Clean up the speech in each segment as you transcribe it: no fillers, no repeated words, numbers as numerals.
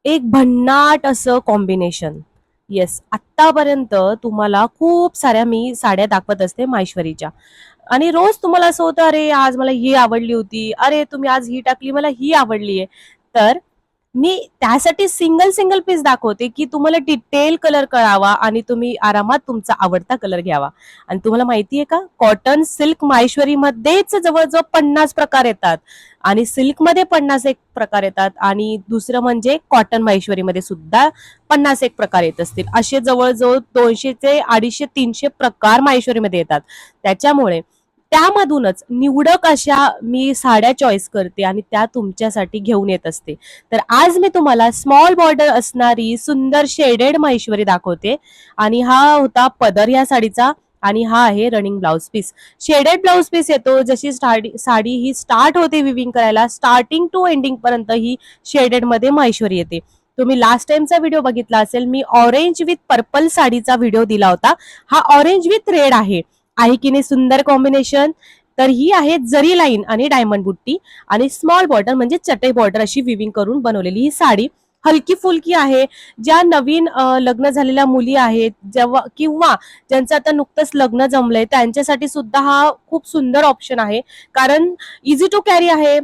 एक भन्नाट असं कॉम्बिनेशन. येस, आत्तापर्यंत तुम्हाला खूप साऱ्या मी साड्या दाखवत असते माहेश्वरीच्या. आणि रोज तुम्हाला असं होतं, "अरे, आज मला ही आवडली होती. अरे, तुम्ही आज ही टाकली, मला ही आवडली आहे." तर मी त्यासाठी सिंगल पीस दाखवते, की तुम्हाला डिटेल कलर कळावा आणि तुम्ही आरामात तुमचा आवडता कलर घ्यावा. आणि तुम्हाला माहिती आहे का, कॉटन सिल्क माहेश्वरीमध्येच जवळ-जवळ 50 प्रकार येतात आणि सिल्कमध्ये 51 प्रकार येतात आणि दुसरं म्हणजे कॉटन माहेश्वरीमध्ये सुद्धा 51 प्रकार येत असतील. असे जवळ-जवळ 200 चे 250, 300 प्रकार माहेश्वरीमध्ये येतात. त्याच्यामुळे त्यामधूनच निवडक अशा मी साड्या चॉईस करते आणि त्या तुमच्यासाठी घेऊन येत असते. तर आज मी तुम्हाला स्मॉल बॉर्डर असणारी सुंदर शेडेड महेश्वरी दाखवते आणि हा होता पदर या साडीचा आणि हा आहे running blouse piece. Shaded blouse piece येतो, जशी साडी ही स्टार्ट होते विविंग करायला, स्टार्टिंग टू एंडिंग पर्यंत ही शेडेड मध्ये महेश्वरी येते. तुम्ही लास्ट टाइमचा व्हिडिओ बघितला असेल, मी ऑरेंज विथ पर्पल साडीचा व्हिडिओ दिला होता. हा ऑरेंज विथ रेड आहे की नाही सुंदर कॉम्बिनेशन. तर ही आहे जरी लाईन आणि डायमंड बुट्टी आणि स्मॉल बॉर्डर म्हणजे चटई बॉर्डर अशी विविंग करून बनवलेली ही साडी हलकी फुलकी आहे. ज्या नवीन लग्न झालेल्या मुली आहेत जेव्हा किंवा ज्यांचं आता नुकतंच लग्न जमलंय त्यांच्यासाठी सुद्धा हा खूप सुंदर ऑप्शन आहे. कारण इझी टू कॅरी आहे.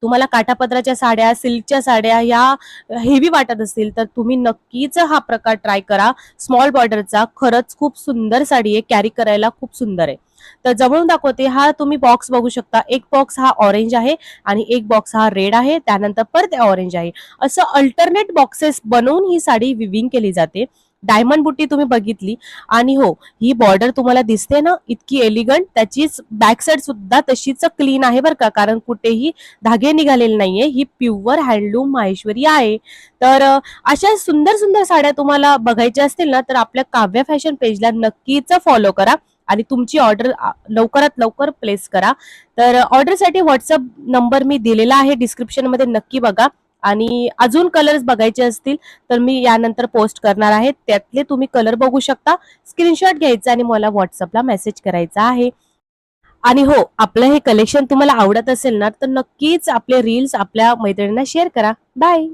तुम्हाला काठापदराच्या साड्या, सिल्कच्या साड्या ह्या हेवी वाटत असतील तर तुम्ही नक्कीच हा प्रकार ट्राय करा. स्मॉल बॉर्डरचा खरंच खूप सुंदर साडी आहे. कॅरी करायला खूप सुंदर आहे. तर जवळून दाखवते. हा तुम्ही बॉक्स बघू शकता. एक बॉक्स हा ऑरेंज आहे आणि एक बॉक्स हा रेड आहे. त्यानंतर परत ऑरेंज आहे. असं अल्टरनेट बॉक्सेस बनवून ही साडी विविंग केली जाते. डायमंड बुट्टी तुम्ही बघितली आणि हो, ही बॉर्डर तुम्हाला दिसते ना इतकी एलिगंट, त्याचीच बॅक साइड सुद्धा तशीच क्लीन आहे बरं का, कारण कुठेही धागे निघालेले नाहीये. ही प्युअर हँडलूम माहेश्वरी आहे. तर अशा सुंदर सुंदर साड्या तुम्हाला बघायच्या असतील ना तर आपल्या काव्य फॅशन पेजला नक्कीच फॉलो करा आणि तुमची ऑर्डर लवकरात लवकर प्लेस करा. तर ऑर्डरसाठी व्हॉट्सअप नंबर मी दिलेला आहे डिस्क्रिप्शन मध्ये, नक्की बघा. आणि अजून कलर्स बघायचे असतील तर मी यानंतर पोस्ट करणार आहे, त्यातले तुम्ही कलर बघू शकता. स्क्रीनशॉट घ्यायचा आणि मला व्हॉट्सअपला मेसेज करायचा आहे. आणि हो, आपलं हे कलेक्शन तुम्हाला आवडत असेल ना तर नक्कीच आपले रील्स आपल्या मैत्रिणींना शेअर करा. बाय.